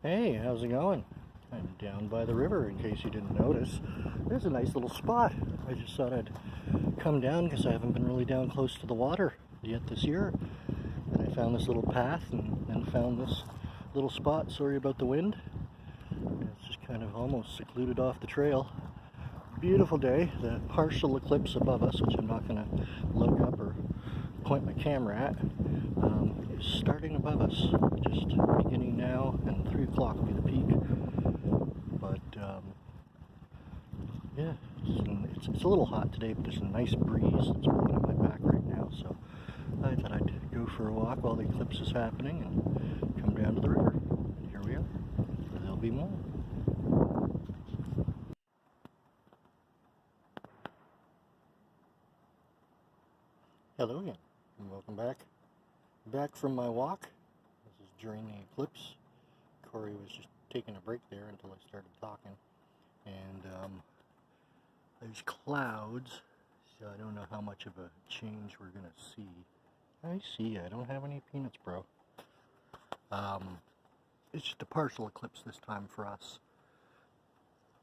Hey, how's it going? I'm down by the river in case you didn't notice. There's a nice little spot. I just thought I'd come down because I haven't been really down close to the water yet this year. And I found this little path and found this little spot. Sorry about the wind. It's just kind of almost secluded off the trail. Beautiful day. The partial eclipse above us, which I'm not going to look up or point my camera at, is starting above us. Just beginning now, and 3 o'clock will be the peak. But yeah, it's a little hot today, but there's a nice breeze that's blowing on my back right now. So I thought I'd go for a walk while the eclipse is happening and come down to the river. And here we are. There'll be more. Hello again, and welcome back. Back from my walk. This is during the eclipse. Corey was just taking a break there until I started talking. And there's clouds, so I don't know how much of a change we're going to see. I see, I don't have any peanuts, bro. It's just a partial eclipse this time for us.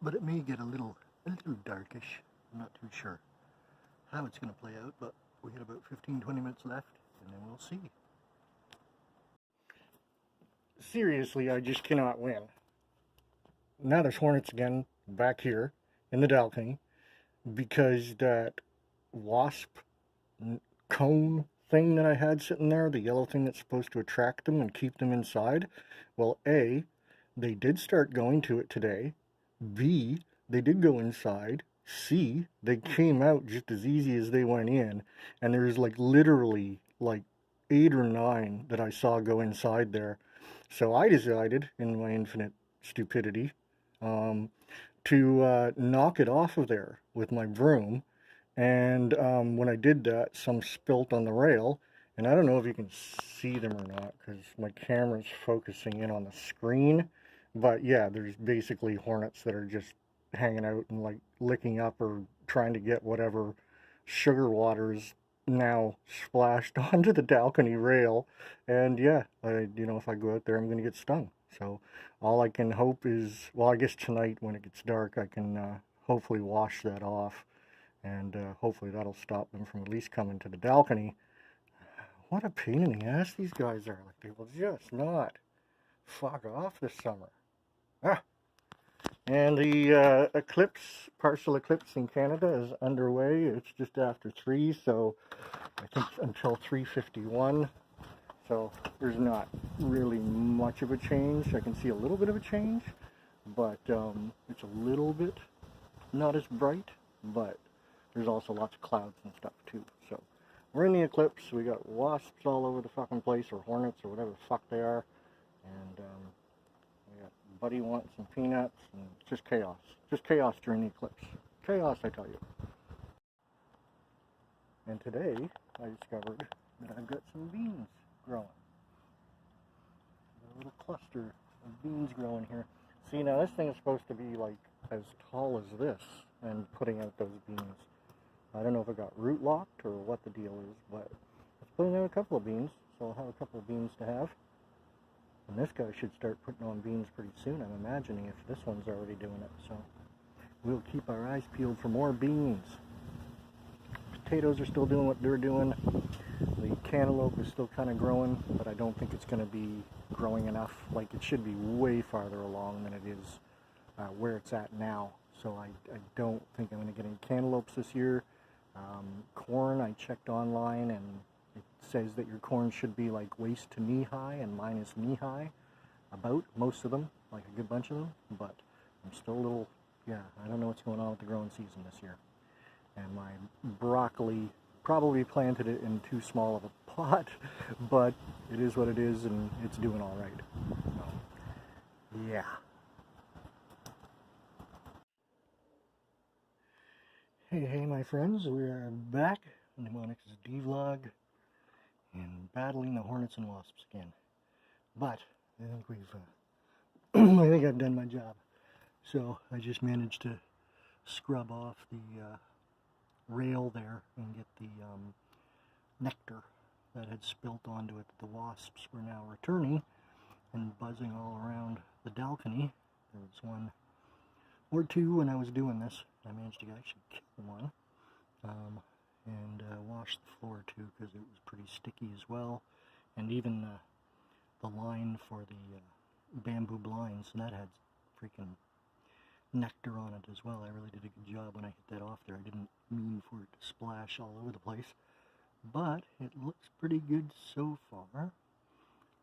But it may get a little darkish. I'm not too sure how it's going to play out, but we got about 15-20 minutes left, and then we'll see. Seriously, I just cannot win. Now there's Hornets again back here in the balcony because that wasp cone thing that I had sitting there, the yellow thing that's supposed to attract them and keep them inside, well, A, they did start going to it today. B, they did go inside. C, they came out just as easy as they went in, and there's like literally like 8 or 9 that I saw go inside there. So I decided, in my infinite stupidity, to knock it off of there with my broom. And when I did that, some spilt on the rail. And I don't know if you can see them or not because my camera's focusing in on the screen. But yeah, there's basically hornets that are just hanging out and like licking up or trying to get whatever sugar waters now splashed onto the balcony rail. And yeah, if I go out there, I'm going to get stung. So all I can hope is, well, I guess tonight when it gets dark, I can hopefully wash that off. And hopefully that'll stop them from at least coming to the balcony. What a pain in the ass these guys are. Like, they will just not fuck off this summer. Ah. And the partial eclipse in Canada is underway. It's just after 3, so I think until 3:51. So there's not really much of a change. I can see a little bit of a change, but it's a little bit not as bright, but there's also lots of clouds and stuff too. So we're in the eclipse. We got wasps all over the fucking place, or hornets, or whatever the fuck they are. And we got Buddy wants some peanuts, and just chaos. Just chaos during the eclipse. Chaos, I tell you. And today, I discovered that I've got some beans growing. A little cluster of beans growing here. See, now this thing is supposed to be like as tall as this, and putting out those beans. I don't know if it got root locked or what the deal is, but it's putting out a couple of beans, so I'll have a couple of beans to have. And this guy should start putting on beans pretty soon, I'm imagining, if this one's already doing it. So we'll keep our eyes peeled for more beans. Potatoes are still doing what they're doing. The cantaloupe is still kind of growing, but I don't think it's going to be growing enough. Like, it should be way farther along than it is where it's at now. So I don't think I'm going to get any cantaloupes this year. Corn, I checked online, and it says that your corn should be like waist to knee high, and mine is knee high, about most of them, like a good bunch of them. But I'm still a little, I don't know what's going on with the growing season this year. And my broccoli, probably planted it in too small of a pot, but it is what it is, and it's doing all right. So, yeah. Hey, my friends, we are back on Dmonix's Dvlog and battling the hornets and wasps again. But I think I think I've done my job. So I just managed to scrub off the rail there and get the nectar that had spilt onto it that the wasps were now returning. and buzzing all around the balcony. There was one or two when I was doing this. I managed to actually kill one, and wash the floor too, because it was pretty sticky as well. And even the line for the bamboo blinds, and that had freaking nectar on it as well. I really did a good job when I hit that off there. I didn't mean for it to splash all over the place, but it looks pretty good so far.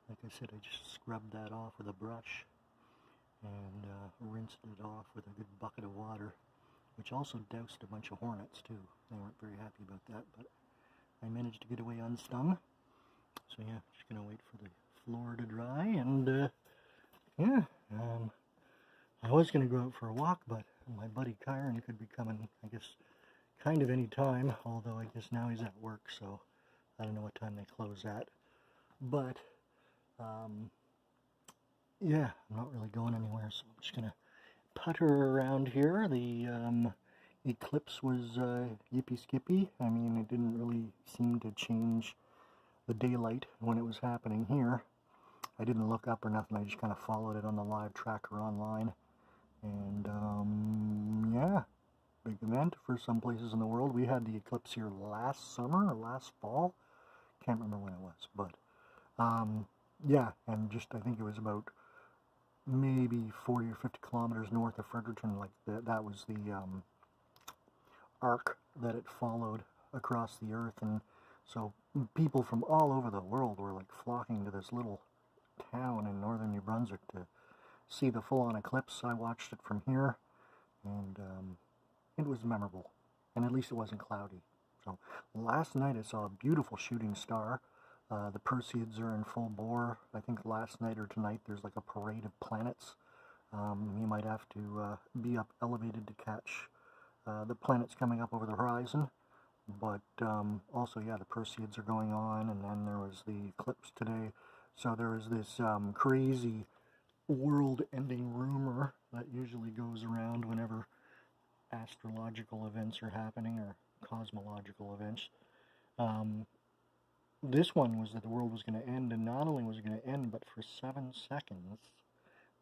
Like I said, I just scrubbed that off with a brush and rinsed it off with a good bucket of water, which also doused a bunch of hornets too. They weren't very happy about that, but I managed to get away unstung. So yeah, just gonna wait for the floor to dry, and yeah, I was gonna go out for a walk, but my buddy Kyron could be coming, I guess, kind of any time, although I guess now he's at work, so I don't know what time they close at. But yeah, I'm not really going anywhere, so I'm just gonna putter around here. The Eclipse was yippee skippy. I mean, it didn't really seem to change the daylight when it was happening here. I didn't look up or nothing, I just kind of followed it on the live tracker online. And yeah, big event for some places in the world. We had the eclipse here last summer or last fall. Can't remember when it was, but yeah, and just I think it was about maybe 40 or 50 kilometers north of Fredericton. Like that was the arc that it followed across the earth, and so people from all over the world were like flocking to this little town in northern New Brunswick to see the full-on eclipse. I watched it from here, and it was memorable, and at least it wasn't cloudy. So last night I saw a beautiful shooting star. The Perseids are in full bore. I think last night or tonight there's like a parade of planets. You might have to be up elevated to catch the planets coming up over the horizon. But also, yeah, the Perseids are going on, and then there was the eclipse today. So there was this crazy world-ending rumor that usually goes around whenever astrological events are happening, or cosmological events. This one was that the world was going to end, and not only was it going to end, but for 7 seconds,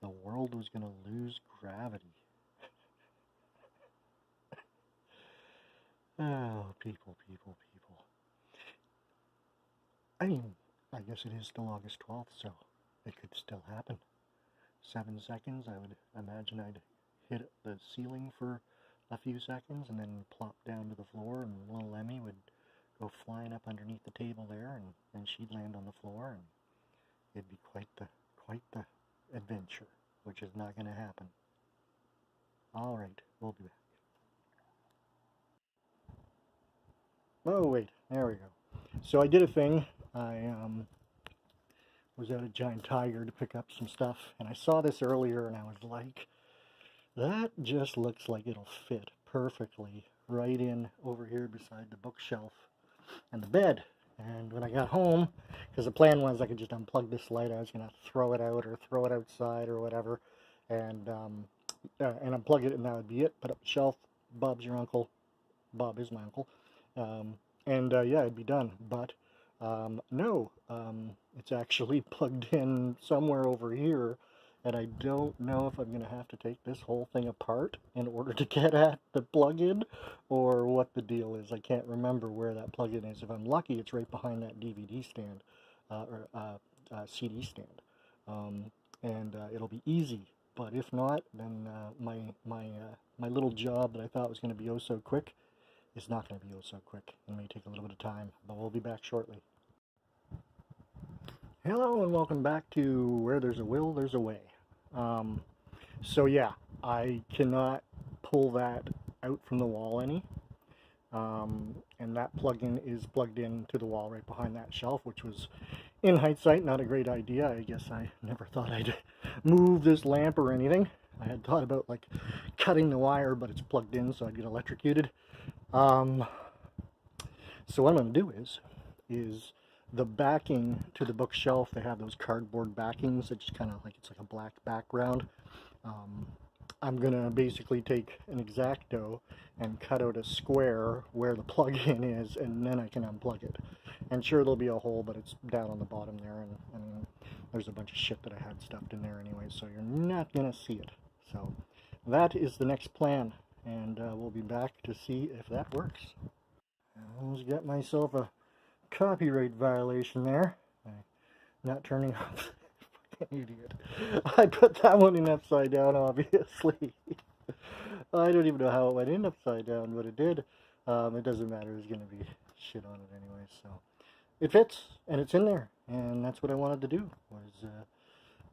the world was going to lose gravity. Oh, people. I mean, I guess it is still August 12th, so it could still happen. 7 seconds, I would imagine I'd hit the ceiling for a few seconds and then plop down to the floor, and little Emmy would go flying up underneath the table there, and then she'd land on the floor, and it'd be quite the adventure, which is not going to happen. Alright, we'll be back. Oh wait, there we go. So I did a thing. I was at a Giant Tiger to pick up some stuff, and I saw this earlier, and I was like, that just looks like it'll fit perfectly right in over here beside the bookshelf and the bed. And when I got home, because the plan was I could just unplug this light, I was going to throw it out or throw it outside or whatever, and unplug it, and that would be it. Put up the shelf. Bob's your uncle. Bob is my uncle. Yeah, it'd be done. But no, it's actually plugged in somewhere over here, and I don't know if I'm going to have to take this whole thing apart in order to get at the plug-in, or what the deal is. I can't remember where that plug-in is. If I'm lucky, it's right behind that DVD stand, or CD stand, and it'll be easy. But if not, then my little job that I thought was going to be oh so quick is not going to be oh so quick. It may take a little bit of time, but we'll be back shortly. Hello and welcome back to Where There's a Will, There's a Way. So yeah, I cannot pull that out from the wall any. And that plug-in is plugged into the wall right behind that shelf, which was, in hindsight, not a great idea. I guess I never thought I'd move this lamp or anything. I had thought about like cutting the wire, but it's plugged in, so I'd get electrocuted. So what I'm going to do is the backing to the bookshelf, they have those cardboard backings that just kind of like, it's like a black background. I'm gonna basically take an X-Acto and cut out a square where the plug-in is, and then I can unplug it. And sure, there'll be a hole, but it's down on the bottom there, and I mean, there's a bunch of shit that I had stuffed in there anyway, so you're not gonna see it. So that is the next plan, and we'll be back to see if that works. I almost got myself a copyright violation there. Not turning off. Fucking idiot. I put that one in upside down, obviously. I don't even know how it went in upside down, but it did. It doesn't matter. There's going to be shit on it anyway, so. It fits, and it's in there, and that's what I wanted to do, was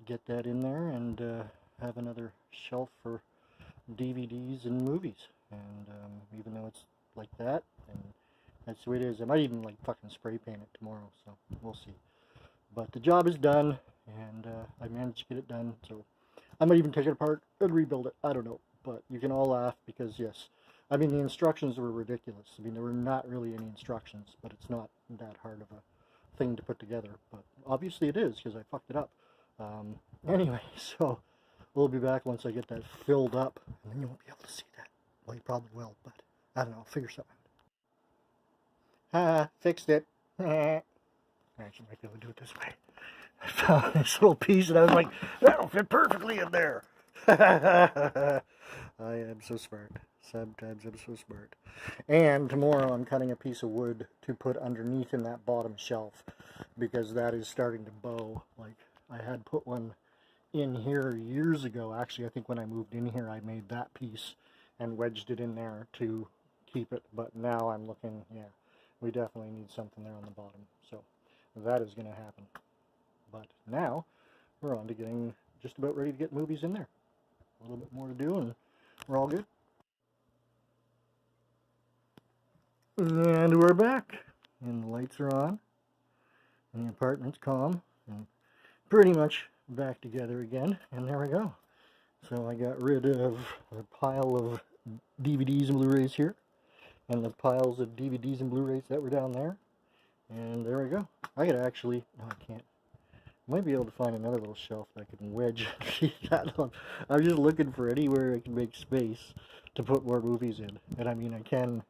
get that in there and have another shelf for DVDs and movies. And even though it's like that, and that's the way it is. I might even like fucking spray paint it tomorrow, so we'll see. But the job is done, and I managed to get it done, so I might even take it apart and rebuild it. I don't know, but you can all laugh because, yes, I mean, the instructions were ridiculous. I mean, there were not really any instructions, but it's not that hard of a thing to put together. But obviously it is, because I fucked it up. Anyway, so we'll be back once I get that filled up, and then you won't be able to see that. Well, you probably will, but I don't know. I'll figure something out. Fixed it. I actually might be able to do it this way. I found this little piece, and I was like, that'll fit perfectly in there. I am so smart. Sometimes I'm so smart. And tomorrow I'm cutting a piece of wood to put underneath in that bottom shelf, because that is starting to bow. Like, I had put one in here years ago. Actually, I think when I moved in here, I made that piece and wedged it in there to keep it. But now I'm looking, yeah, we definitely need something there on the bottom. So that is going to happen. But now we're on to getting just about ready to get movies in there. A little bit more to do, and we're all good. And we're back, and the lights are on, and the apartment's calm, and pretty much back together again, and there we go. So I got rid of the pile of DVDs and Blu-rays here, and the piles of DVDs and Blu-rays that were down there, and there we go. I could actually, no I can't, I might be able to find another little shelf that I can wedge that on. I'm just looking for anywhere I can make space to put more movies in, and I mean I can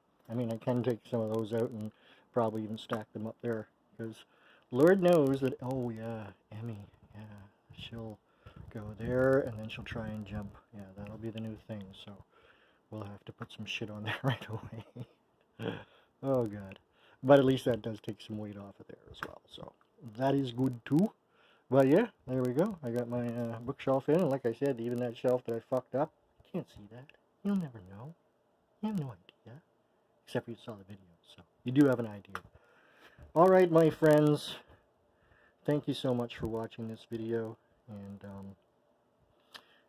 take some of those out and probably even stack them up there, because Lord knows that, oh yeah, Emmy, yeah, she'll go there and then she'll try and jump. Yeah, that'll be the new thing, so we'll have to put some shit on there right away. Oh god. But at least that does take some weight off of there as well, so that is good too. But yeah, there we go. I got my bookshelf in, and like I said, even that shelf that I fucked up, you can't see that. You'll never know. You have no idea. Except for you saw the video, so you do have an idea. Alright, my friends, thank you so much for watching this video, and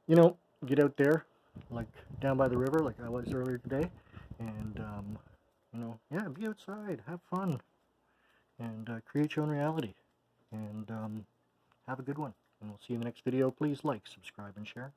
you know, get out there, like down by the river like I was earlier today, and you know, yeah, be outside, have fun, and create your own reality, and have a good one, and we'll see you in the next video. Please like, subscribe, and share.